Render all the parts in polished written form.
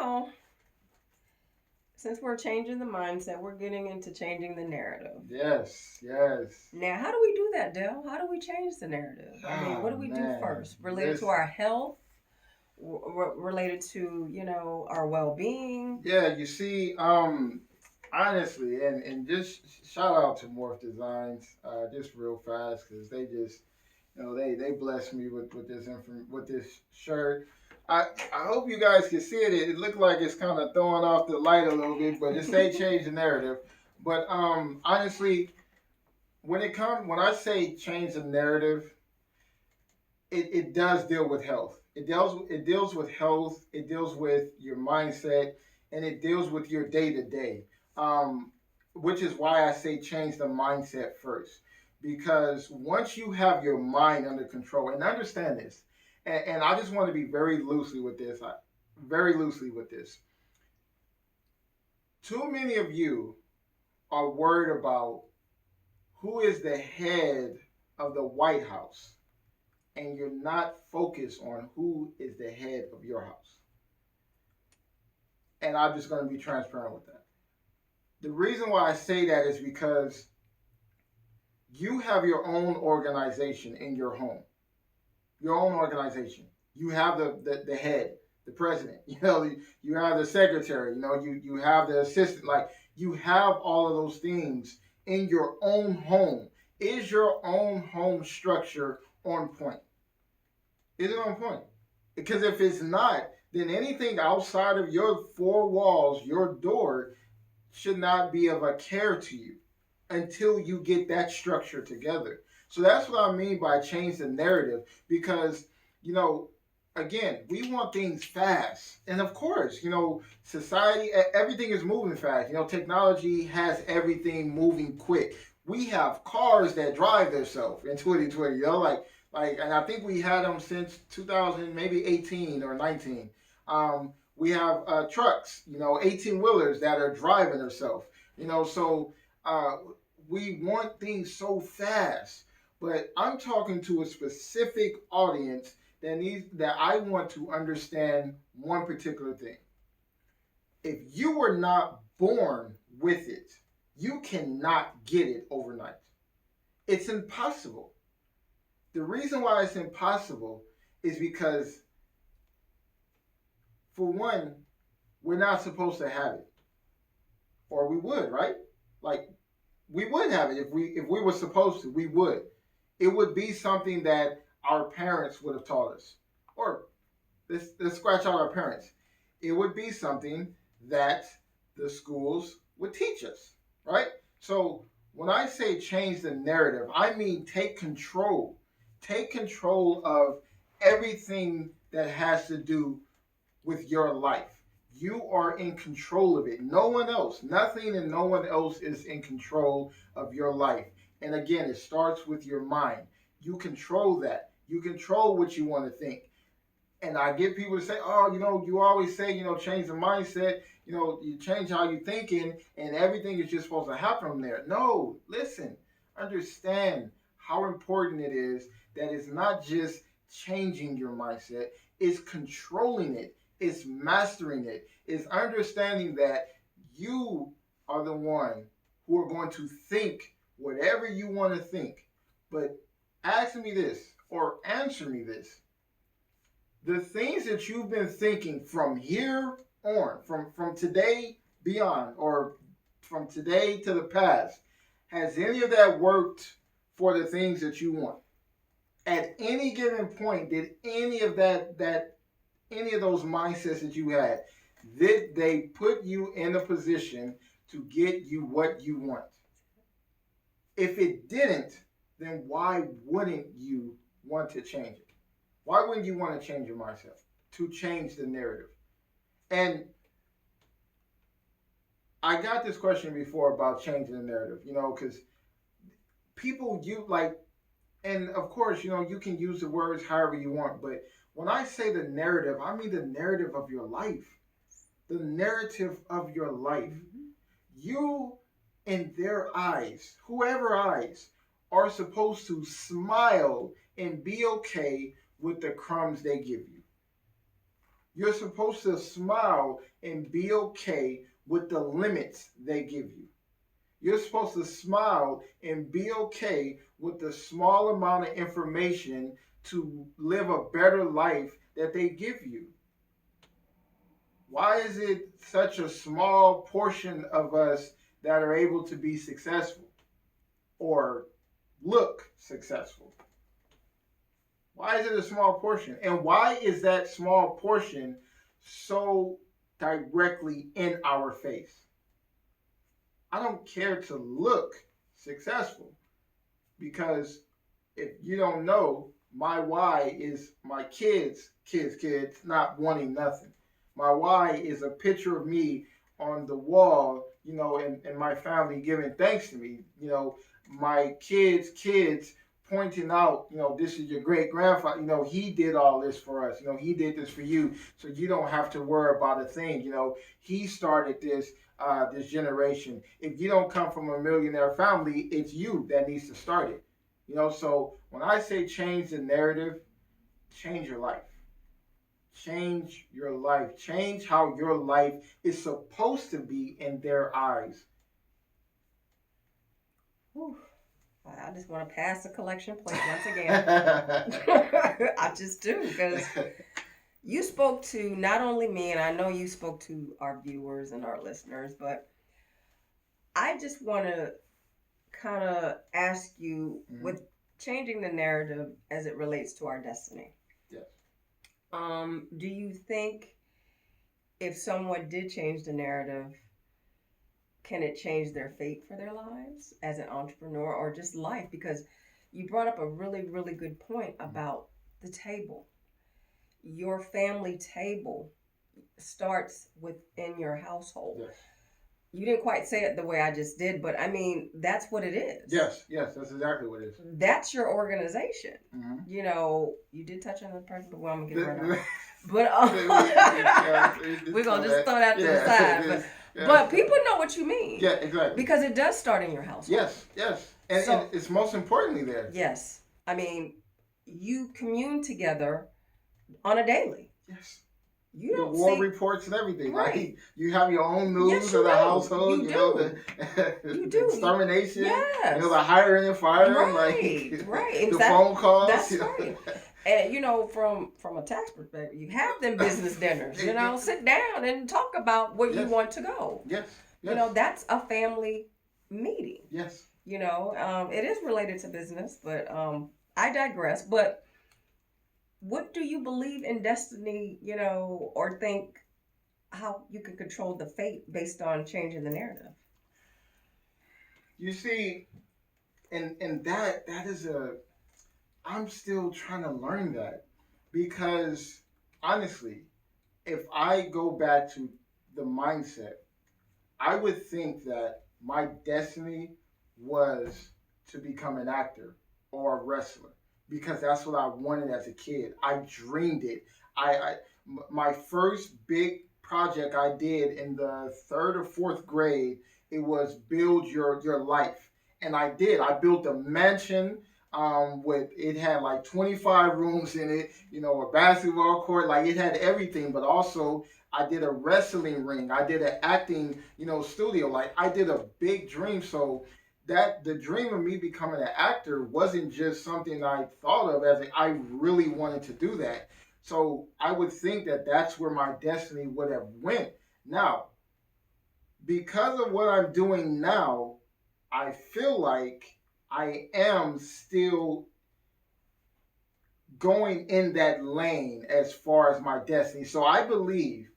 now, since we're changing the mindset, we're getting into changing the narrative. Yes, yes. Now, how do we do that, Dale? How do we change the narrative? I mean, what Oh do we do man, first? Related to listen. our health, related to, our well-being. Yeah, you see, honestly, and just shout out to Morph Designs, just real fast because they just, they blessed me with this with this shirt. I hope you guys can see it. It looked like it's kind of throwing off the light a little bit, but it say change the narrative. But honestly, when I say change the narrative, it does deal with health. It deals with health. It deals with your mindset, and it deals with your day to day. Which is why I say change the mindset first, because once you have your mind under control, and understand this, and I just want to be very loosely with this, very loosely with this. Too many of you are worried about who is the head of the White House, and you're not focused on who is the head of your house. And I'm just going to be transparent with that. The reason why I say that is because you have your own organization in your home, your own organization. You have the head, the president, you have the secretary, you have the assistant, like you have all of those things in your own home. Is your own home structure on point? Is it on point? Because if it's not, then anything outside of your four walls, your door, should not be of a care to you until you get that structure together. So that's what I mean by change the narrative, because, you know, again, we want things fast. And of course, society, everything is moving fast. Technology has everything moving quick. We have cars that drive themselves in 2020, and I think we had them since 2000, maybe 18 or 19. We have trucks, 18 wheelers that are driving themselves, so uh, we want things so fast. But I'm talking to a specific audience that I want to understand one particular thing. If you were not born with it, you cannot get it overnight. It's impossible. The reason why it's impossible is because, for one, we're not supposed to have it, or we would, right? Like, we would have it if we were supposed to. We would. It would be something that our parents would have taught us, or let's scratch out our parents. It would be something that the schools would teach us, right? So when I say change the narrative, I mean take control. Take control of everything that has to do with your life. You are in control of it. No one else, nothing and no one else is in control of your life. And again, it starts with your mind. You control that. You control what you want to think. And I get people to say, oh, you always say, change the mindset, you change how you're thinking, and everything is just supposed to happen from there. No, listen, understand how important it is that it's not just changing your mindset, it's controlling it, it's mastering it, it's understanding that you are the one who are going to think whatever you want to think. But ask me this, or answer me this: the things that you've been thinking from here on, from today beyond, or from today to the past, has any of that worked for the things that you want? At any given point, did any of any of those mindsets that you had, did they put you in a position to get you what you want? If it didn't, then why wouldn't you want to change it? Why wouldn't you want to change your mindset? To change the narrative. And I got this question before about changing the narrative, because people, you like, and of course, you can use the words however you want, but when I say the narrative, I mean the narrative of your life. The narrative of your life. Mm-hmm. You, in their eyes, whoever eyes, are supposed to smile and be okay with the crumbs they give you. You're supposed to smile and be okay with the limits they give you. You're supposed to smile and be okay with the small amount of information to live a better life that they give you. Why is it such a small portion of us that are able to be successful or look successful? Why is it a small portion? And why is that small portion so directly in our face? I don't care to look successful because if you don't know, my why is my kids not wanting nothing. My why is a picture of me on the wall, and my family giving thanks to me. My kids pointing out, this is your great grandfather. He did all this for us. He did this for you, so you don't have to worry about a thing. He started this generation. If you don't come from a millionaire family, it's you that needs to start it. So when I say change the narrative, change your life. Change your life. Change how your life is supposed to be in their eyes. Whew. I just want to pass the collection plate once again. I just do, because you spoke to not only me, and I know you spoke to our viewers and our listeners, but I just want to kind of ask you, with changing the narrative as it relates to our destiny. Yes. Do you think if someone did change the narrative, can it change their fate for their lives as an entrepreneur or just life? Because you brought up a really, really good point about the table. Your family table starts within your household. Yes. You didn't quite say it the way I just did, but I mean, that's what it is. Yes, that's exactly what it is. That's your organization. Mm-hmm. You did touch on the person, but I'm going to get rid of it. But we're going to just throw that to the side. But people know what you mean. Yeah, exactly. Because it does start in your household. Yes. And it's most importantly there. Yes. I mean, you commune together on a daily. Yes. You don't war reports and everything. Right. Like you have your own news of the household. You do. The extermination. Yes. The hiring and firing. Right. The phone calls. That's right. And from a tax perspective, you have them business dinners. Sit down and talk about where you want to go. Yes. That's a family meeting. Yes. It is related to business, but I digress. But what do you believe in destiny, or think how you can control the fate based on changing the narrative? You see, and that is I'm still trying to learn that, because honestly, if I go back to the mindset, I would think that my destiny was to become an actor or a wrestler, because that's what I wanted as a kid. I dreamed it. My first big project I did in the 3rd or 4th grade, it was build your life, and I did. I built a mansion. It had like 25 rooms in it, a basketball court, like it had everything. But also, I did a wrestling ring. I did an acting, studio. Like I did a big dream. So that the dream of me becoming an actor wasn't just something I thought of I really wanted to do that. So I would think that that's where my destiny would have went. Now, because of what I'm doing now, I feel like I am still going in that lane as far as my destiny. So I believe,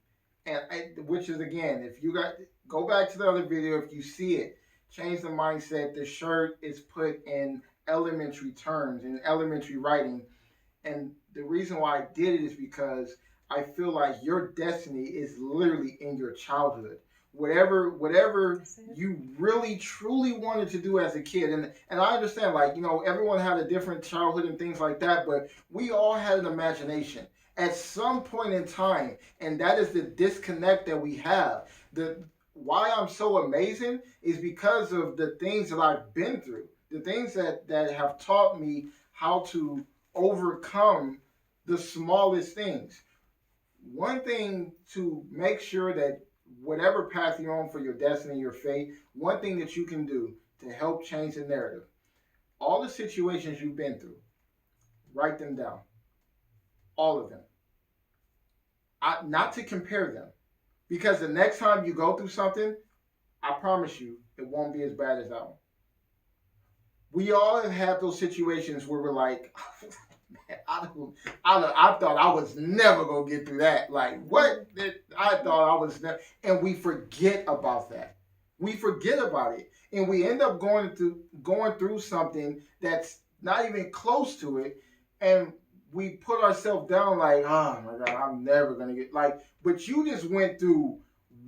which is again, if you go back to the other video, if you see it, change the mindset. The shirt is put in elementary terms, in elementary writing. And the reason why I did it is because I feel like your destiny is literally in your childhood. Whatever you really truly wanted to do as a kid, and I understand, everyone had a different childhood and things like that, but we all had an imagination at some point in time, and that is the disconnect that we have. Why I'm so amazing is because of the things that I've been through, the things that have taught me how to overcome the smallest things. One thing to make sure that whatever path you're on for your destiny, your fate, one thing that you can do to help change the narrative, all the situations you've been through, write them down, all of them. Not to compare them, because the next time you go through something, I promise you, it won't be as bad as that one. We all have had those situations where we're like, man, I thought I was never gonna get through that. Like, what? I thought I was never, and we forget about that. We forget about it, and we end up going through something that's not even close to it, and we put ourselves down like, oh my God, I'm never gonna get like. But you just went through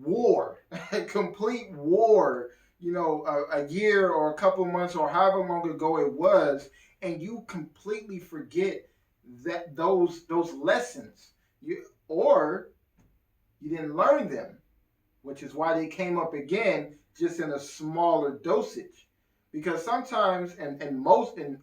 war, complete war. A year or a couple months or however long ago it was, and you completely forget that those lessons, or you didn't learn them, which is why they came up again, just in a smaller dosage. Because sometimes, and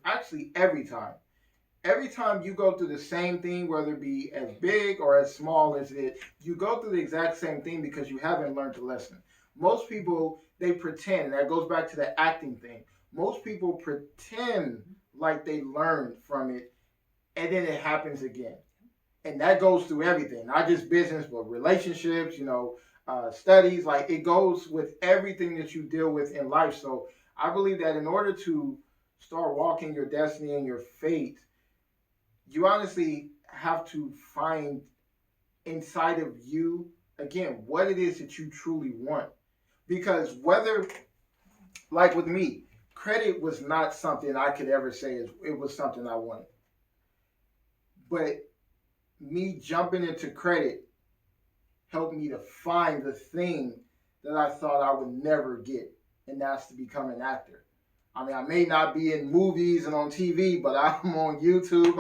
actually every time you go through the same thing, whether it be as big or as small as it, you go through the exact same thing because you haven't learned the lesson. Most people, they pretend, and that goes back to the acting thing. Most people pretend like they learned from it, and then it happens again. And that goes through everything, not just business, but relationships, studies. Like, it goes with everything that you deal with in life. So I believe that in order to start walking your destiny and your fate, you honestly have to find inside of you, again, what it is that you truly want. Because whether, like with me, credit was not something I could ever say it was something I wanted. But me jumping into credit helped me to find the thing that I thought I would never get, and that's to become an actor. I mean, I may not be in movies and on TV, but I'm on YouTube,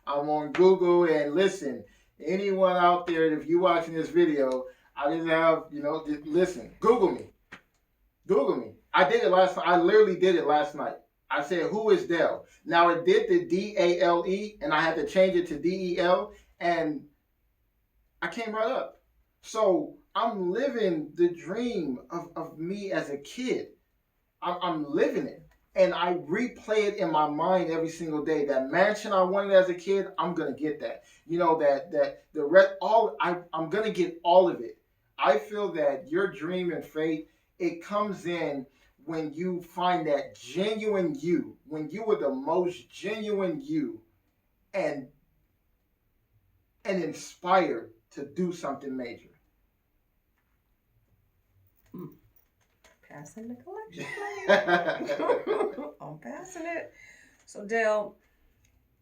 I'm on Google, and listen, anyone out there, if you're watching this video, I just have, listen, Google me. Google me. I did it last night. I literally did it last night. I said, who is Dale? Now, it did the DALE, and I had to change it to DEL, and I came right up. So I'm living the dream of me as a kid. I'm living it. And I replay it in my mind every single day. That mansion I wanted as a kid, I'm gonna get that. That the rest, I'm gonna get all of it. I feel that your dream and fate, it comes in when you find that genuine you, when you were the most genuine you, and inspired to do something major. Passing the collection plate. I'm passing it. So Dale,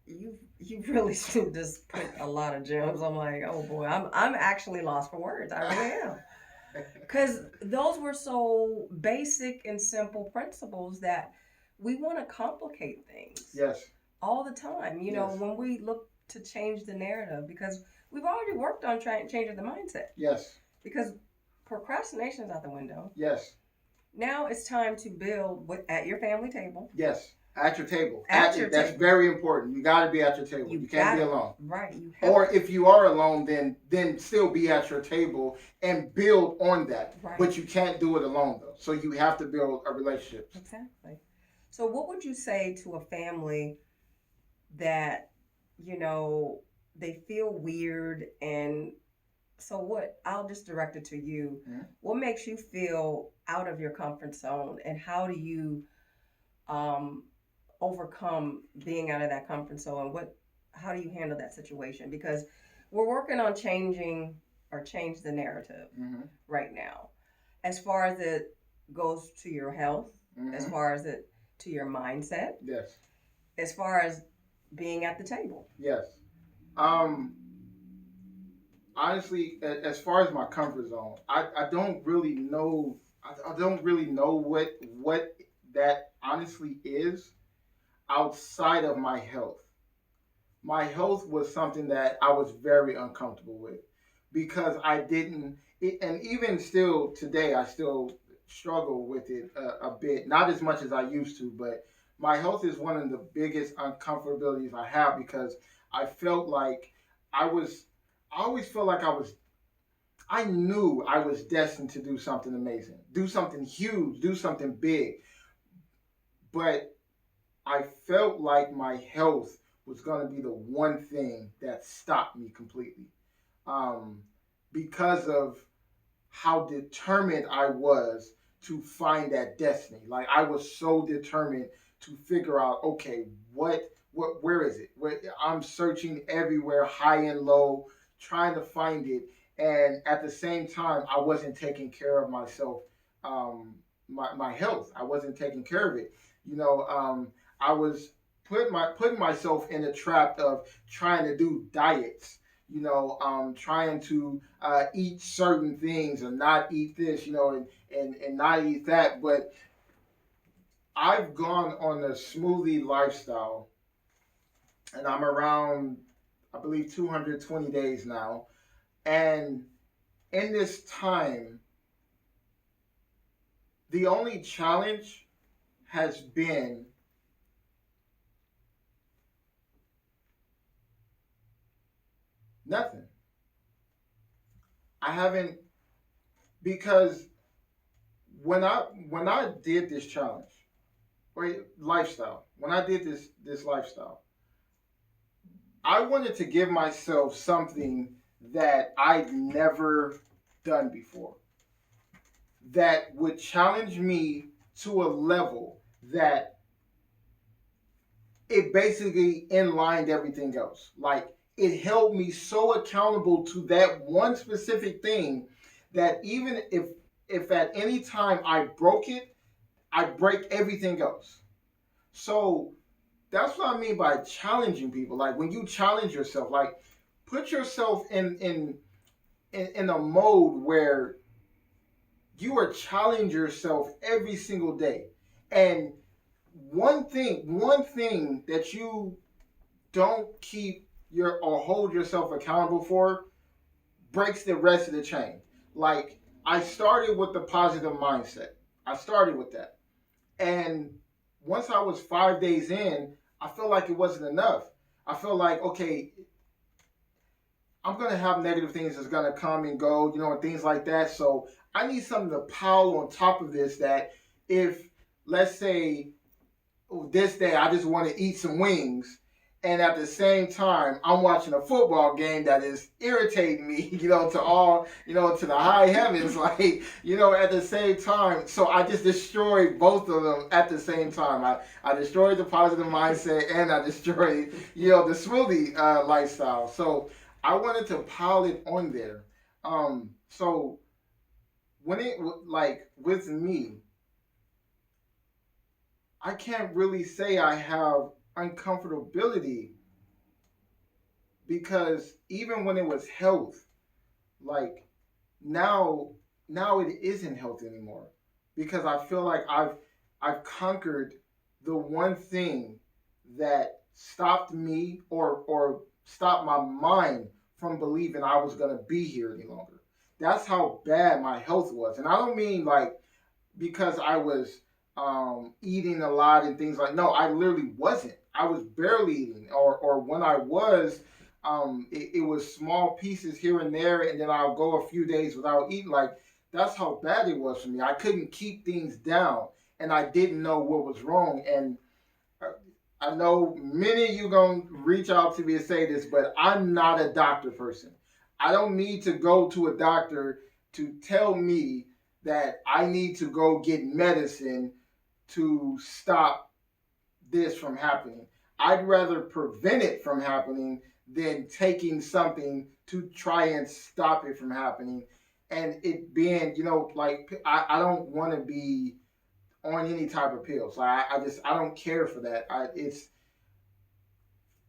you really just put a lot of gems. I'm like, oh boy, I'm actually lost for words. I really am. Because those were so basic and simple principles that we want to complicate things. Yes. All the time. Yes. When we look to change the narrative, because we've already worked on changing the mindset. Yes. Because procrastination's out the window. Yes. Now it's time to build at your family table. Yes. At your table. That's table. Very important. You got to be at your table. You can't be alone. Right. Or if you are alone, then still be at your table and build on that. Right. But you can't do it alone, though. So you have to build a relationship. Exactly. So what would you say to a family that, they feel weird, and so what? I'll just direct it to you. Mm-hmm. What makes you feel out of your comfort zone, and how do you overcome being out of that comfort zone? How do you handle that situation? Because we're working on change the narrative right now, as far as it goes to your health, as far as it to your mindset, yes, as far as being at the table, yes. Honestly, as far as my comfort zone, I don't really know. I don't really know what that honestly is outside of my health. My health was something that I was very uncomfortable with because I didn't, and even still today, I still struggle with it a bit. Not as much as I used to, but my health is one of the biggest uncomfortabilities I have because I felt like I I always felt like I knew I was destined to do something amazing, do something huge, do something big. But I felt like my health was going to be the one thing that stopped me completely. Um, because of how determined I was to find that destiny. Like I was so determined to figure out, okay, where is it? I'm searching everywhere, high and low, trying to find it, and at the same time, I wasn't taking care of myself, my health. I wasn't taking care of it. I was putting myself in the trap of trying to do diets, trying to eat certain things and not eat this, and not eat that. But I've gone on a smoothie lifestyle, and I'm around, I believe, 220 days now. And in this time, the only challenge has been nothing. I haven't, because when I did this challenge, or lifestyle, when I did this lifestyle, I wanted to give myself something that I'd never done before, that would challenge me to a level that it basically inlined everything else. Like it held me so accountable to that one specific thing that even if at any time I broke it, I break everything else. So that's what I mean by challenging people. Like when you challenge yourself, like put yourself in a mode where you are challenging yourself every single day. And one thing that you don't keep your or hold yourself accountable for breaks the rest of the chain. Like I started with the positive mindset. I started with that. And once I was 5 days in, I felt like it wasn't enough. I felt like, okay, I'm gonna have negative things that's gonna come and go, and things like that. So I need something to pile on top of this. That if, let's say, this day I just want to eat some wings, and at the same time I'm watching a football game that is irritating me, to all, to the high heavens, like, at the same time. So I just destroyed both of them at the same time. I destroyed the positive mindset and I destroyed, the smoothie lifestyle. So I wanted to pile it on there. So when it, like, with me, I can't really say I have uncomfortability, because even when it was health, like now now it isn't health anymore, because I feel like I've conquered the one thing that stopped me, or stopped my mind from believing I was going to be here any longer. That's how bad my health was. And I don't mean like because I was eating a lot and things like. No, I literally wasn't. I was barely eating, or when I was, it was small pieces here and there, and then I'll go a few days without eating. Like that's how bad it was for me. I couldn't keep things down, and I didn't know what was wrong. And I know many of you gonna reach out to me and say this, but I'm not a doctor person. I don't need to go to a doctor to tell me that I need to go get medicine to stop this from happening. I'd rather prevent it from happening than taking something to try and stop it from happening. And it being, like I don't want to be on any type of pills. Like I don't care for that. It's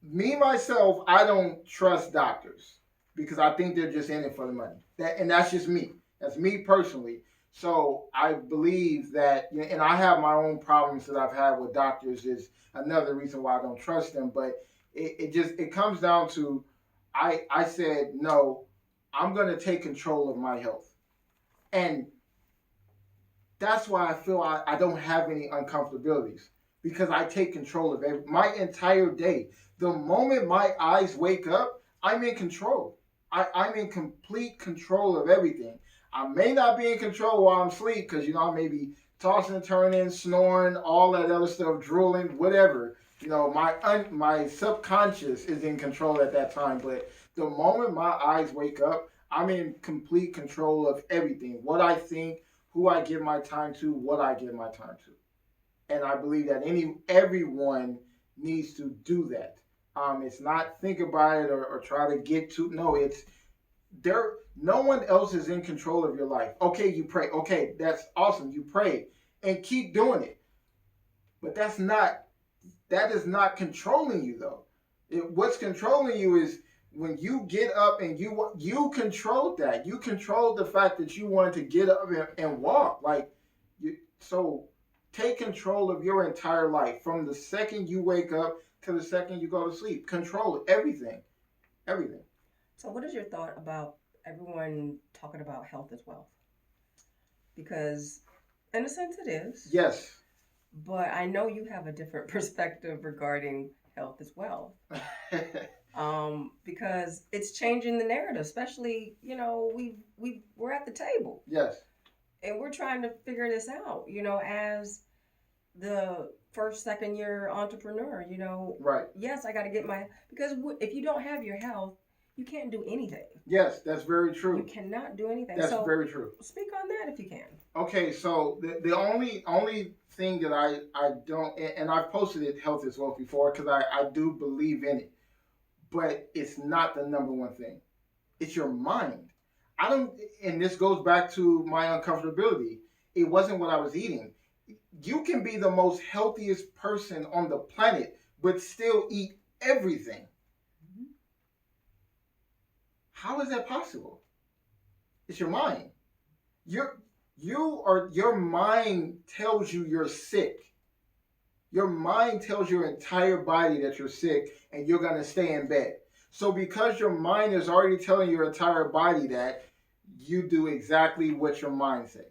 me myself. I don't trust doctors because I think they're just in it for the money. And that's just me. That's me personally. So I believe that, and I have my own problems that I've had with doctors. Is another reason why I don't trust them. But it comes down to, I said no. I'm gonna take control of my health, and that's why I feel I don't have any uncomfortabilities, because I take control of my entire day. The moment my eyes wake up, I'm in control. I'm in complete control of everything. I may not be in control while I'm asleep because, I may be tossing and turning, snoring, all that other stuff, drooling, whatever. My subconscious is in control at that time. But the moment my eyes wake up, I'm in complete control of everything. What I think, who I give my time to, what I give my time to. And I believe that everyone needs to do that. It's not think about it or try to get to. No, it's there. No one else is in control of your life. Okay, you pray. Okay, that's awesome. You pray and keep doing it. But that is not controlling you though. What's controlling you is when you get up and you controlled that. You controlled the fact that you wanted to get up and walk. So take control of your entire life from the second you wake up to the second you go to sleep. Control it. Everything. Everything. So, what is your thought about everyone talking about health as wealth? Because, in a sense, it is. Yes. But I know you have a different perspective regarding health as wealth. Because it's changing the narrative, especially, we're at the table. Yes. And we're trying to figure this out, as the first, second year entrepreneur, Right. Yes, I got to get because if you don't have your health, you can't do anything. Yes, that's very true. You cannot do anything. That's very true. Speak on that if you can. Okay, so the only thing that I don't, and I've posted it health as well before because I do believe in it, but it's not the number one thing. It's your mind. And this goes back to my uncomfortability. It wasn't what I was eating. You can be the most healthiest person on the planet, but still eat everything. How is that possible? It's your mind. Your mind tells you you're sick. Your mind tells your entire body that you're sick and you're going to stay in bed. So because your mind is already telling your entire body that, you do exactly what your mind said.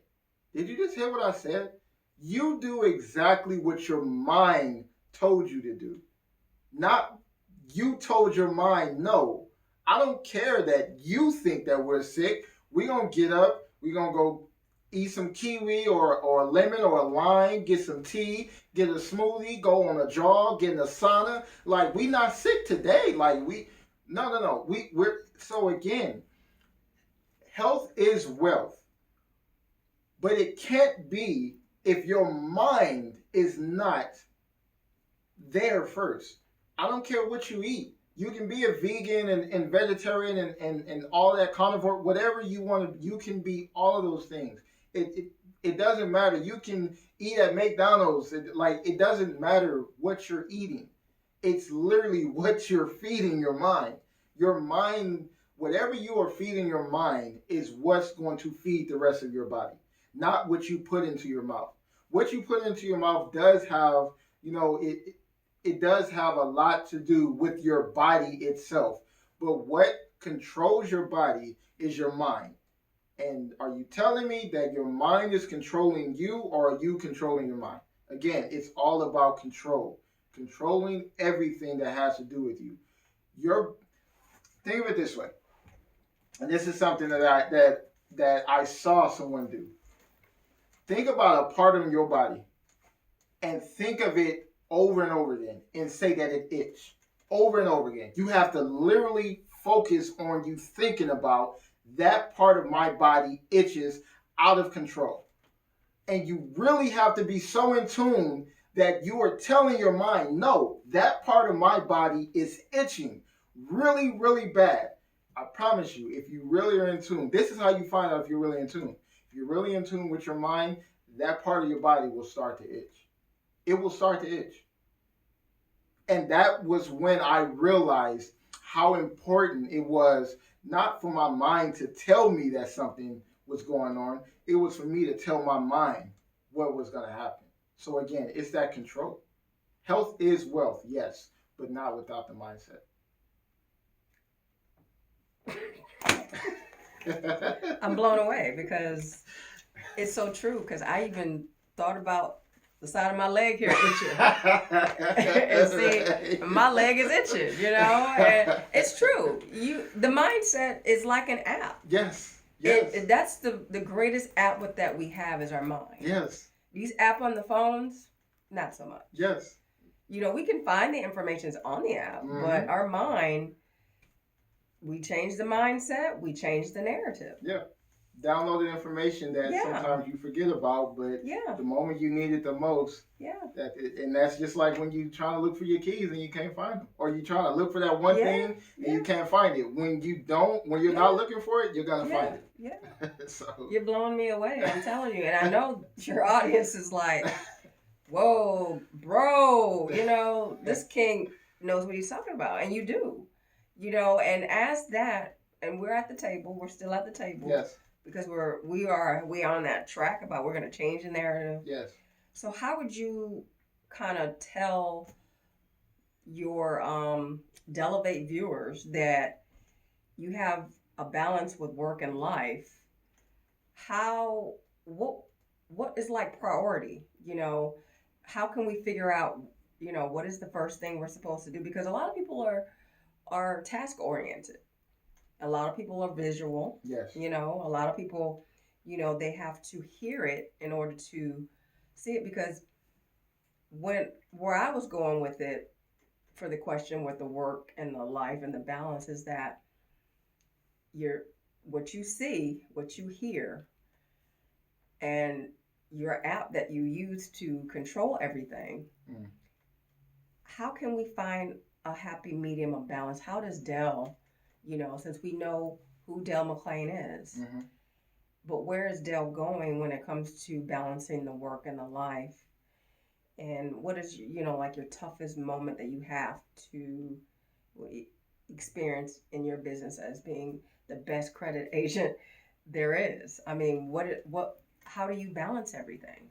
Did you just hear what I said? You do exactly what your mind told you to do. Not you told your mind, no, I don't care that you think that we're sick. We're going to get up. We're going to go eat some kiwi or a lemon or a lime, get some tea, get a smoothie, go on a jog, get in a sauna. We not sick today. No. So again, health is wealth. But it can't be if your mind is not there first. I don't care what you eat. You can be a vegan and vegetarian and all that carnivore, whatever you want to, you can be all of those things. It doesn't matter. You can eat at McDonald's. It doesn't matter what you're eating. It's literally what you're feeding your mind. Your mind, whatever you are feeding your mind is what's going to feed the rest of your body, not what you put into your mouth. What you put into your mouth does have, it does have a lot to do with your body itself. But what controls your body is your mind. And are you telling me that your mind is controlling you, or are you controlling your mind? Again, it's all about control. Controlling everything that has to do with you. Think of it this way. And this is something that I saw someone do. Think about a part of your body and think of it over and over again and say that it itches over and over again. You have to literally focus on you thinking about that part of my body itches out of control. And you really have to be so in tune that you are telling your mind, no, that part of my body is itching really, really bad. I promise you, if you really are in tune, this is how you find out if you're really in tune. If you're really in tune with your mind, that part of your body will start to itch. It will start to itch. And that was when I realized how important it was, not for my mind to tell me that something was going on. It was for me to tell my mind what was going to happen. So again, it's that control. Health is wealth, yes, but not without the mindset. I'm blown away because it's so true. Because I even thought about the side of my leg here itching. And see, my leg is itching, and it's true. The mindset is like an app. Yes. That's the greatest app that we have is our mind. Yes. These app on the phones, not so much. Yes. We can find the information on the app, but our mind, we change the mindset, we change the narrative. Yeah. Downloaded information that sometimes you forget about, but the moment you need it the most, and that's just like when you trying to look for your keys and you can't find them, or you trying to look for that one thing and you can't find it. When you're not looking for it, you're gonna find it. Yeah. So you're blowing me away. I'm telling you, and I know your audience is like, "Whoa, bro! This king knows what he's talking about," and you do, And as that, and we're at the table. We're still at the table. Yes. Because we are on that track about we're going to change the narrative. Yes. So how would you kind of tell your Delevate viewers that you have a balance with work and life? What is like priority? How can we figure out what is the first thing we're supposed to do? Because a lot of people are task oriented. A lot of people are visual. Yes. A lot of people, they have to hear it in order to see it. Because where I was going with it for the question with the work and the life and the balance is that what you see, what you hear, and your app that you use to control everything. How can we find a happy medium of balance? How does Dell, since we know who Dell McClain is, but where is Dell going when it comes to balancing the work and the life? And what is, like your toughest moment that you have to experience in your business as being the best credit agent there is? I mean, how do you balance everything?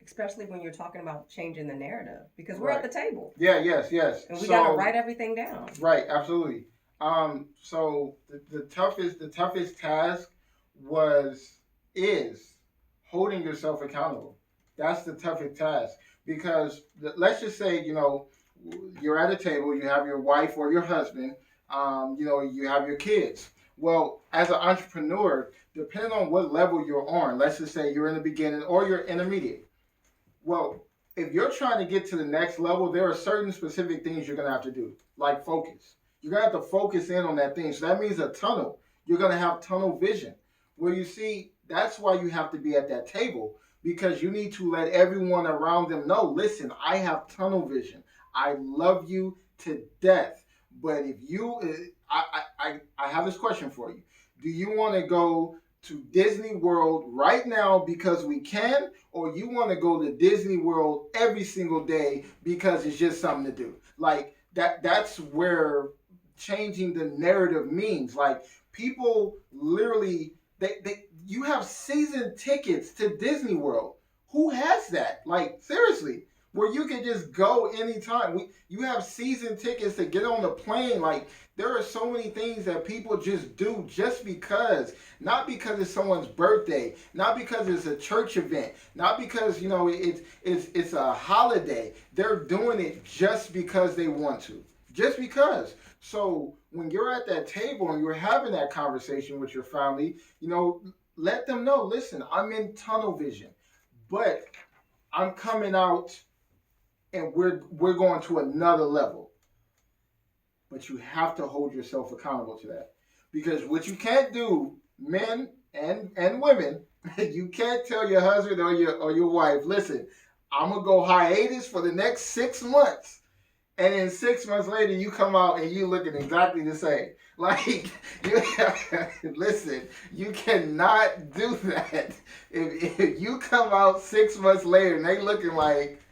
Especially when you're talking about changing the narrative, because we're at the table. Yeah, yes. And we got to write everything down. Right, absolutely. So the toughest task is holding yourself accountable. That's the toughest task, because let's just say, you're at a table, you have your wife or your husband, you have your kids. Well, as an entrepreneur, depending on what level you're on, let's just say you're in the beginning or you're intermediate. Well, if you're trying to get to the next level, there are certain specific things you're going to have to do, like focus. You're going to have to focus in on that thing. So that means a tunnel. You're going to have tunnel vision. Well, you see, that's why you have to be at that table, because you need to let everyone around them know, listen, I have tunnel vision. I love you to death. But if I have this question for you. Do you want to go to Disney World right now because we can, or you want to go to Disney World every single day because it's just something to do? Like that's where changing the narrative means. Like, people literally, you have season tickets to Disney World. Who has that? Like, seriously, where you can just go anytime. You have season tickets to get on the plane. Like, there are so many things that people just do just because. Not because it's someone's birthday, not because it's a church event, not because, it's a holiday. They're doing it just because they want to. Just because. So when you're at that table and you're having that conversation with your family, let them know, listen, I'm in tunnel vision, but I'm coming out and we're going to another level. But you have to hold yourself accountable to that. Because what you can't do, men and women, you can't tell your husband or your wife, listen, I'm going to go hiatus for the next 6 months. And then 6 months later, you come out and you looking exactly the same. Like, listen, you cannot do that. If you come out 6 months later and they looking like,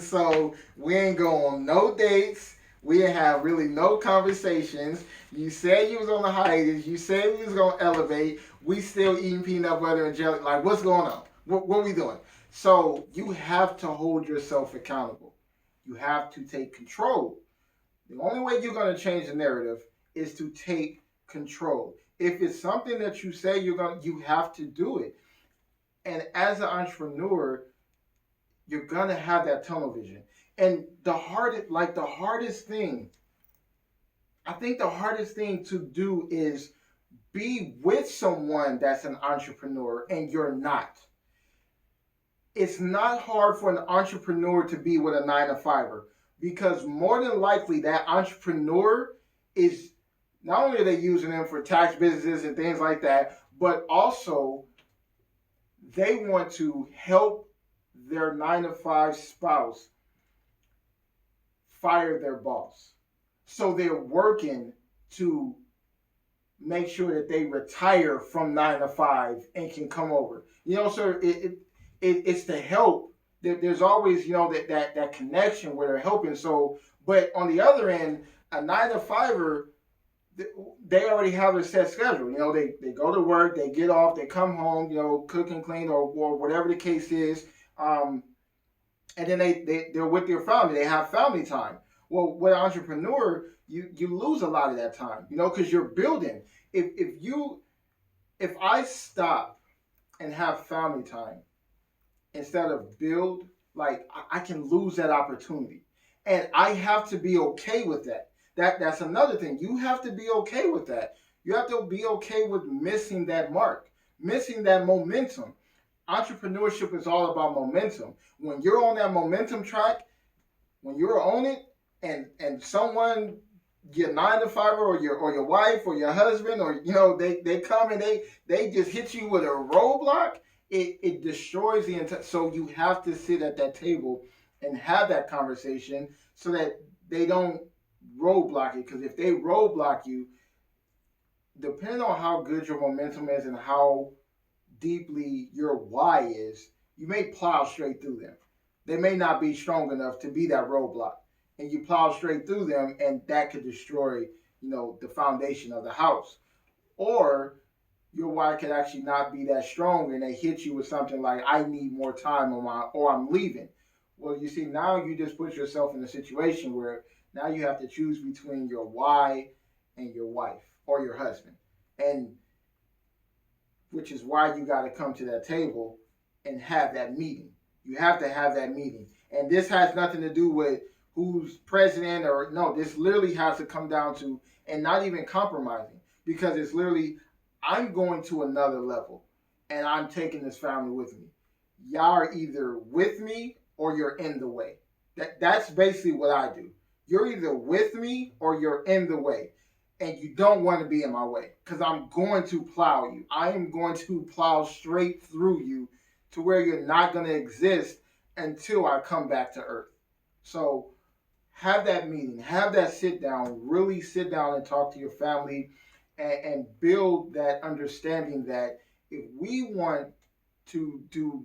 so we ain't go on no dates. We didn't have really no conversations. You said you was on the hiatus. You said we was going to elevate. We still eating peanut butter and jelly. Like, what's going on? What we doing? So you have to hold yourself accountable. You have to take control. The only way you're going to change the narrative is to take control. If it's something that you say you have to do it. And as an entrepreneur, you're gonna have that tunnel vision. And the hardest thing, I think the hardest thing to do is be with someone that's an entrepreneur and you're not. It's not hard for an entrepreneur to be with a 9 to 5er, because more than likely that entrepreneur is, not only are they using them for tax businesses and things like that, but also they want to help their 9 to 5 spouse fire their boss. So they're working to make sure that they retire from 9 to 5 and can come over. So it's the help. There's always, that connection where they're helping. So, but on the other end, a 9 to 5er, they already have a set schedule. They go to work, they get off, they come home, cook and clean or whatever the case is. And then they're with their family. They have family time. Well, with an entrepreneur, you lose a lot of that time, because you're building. If I stop and have family time instead of build, like, I can lose that opportunity, and I have to be okay with that. That's another thing. You have to be okay with that. You have to be okay with missing that mark, missing that momentum. Entrepreneurship is all about momentum. When you're on that momentum track, when you're on it, and someone, your 9 to 5er or your wife or your husband, or they come and they just hit you with a roadblock, it destroys the entire. So you have to sit at that table and have that conversation so that they don't roadblock it. Because if they roadblock you, depending on how good your momentum is and how deeply your why is, you may plow straight through them. They may not be strong enough to be that roadblock, and you plow straight through them, and that could destroy, the foundation of the house. Or your why could actually not be that strong, and they hit you with something like, I need more time or I'm leaving. Well, you see, now you just put yourself in a situation where now you have to choose between your why and your wife or your husband. And which is why you got to come to that table and have that meeting. You have to have that meeting. And this has nothing to do with who's president, or no, this literally has to come down to, and not even compromising, because it's literally, I'm going to another level and I'm taking this family with me. Y'all are either with me or you're in the way. That's basically what I do. You're either with me or you're in the way. And you don't want to be in my way, because I'm going to plow you. I am going to plow straight through you to where you're not going to exist until I come back to earth. So have that meeting, have that sit down, really sit down and talk to your family, and build that understanding that if we want to do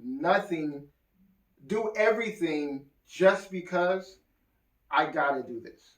everything just because, I got to do this.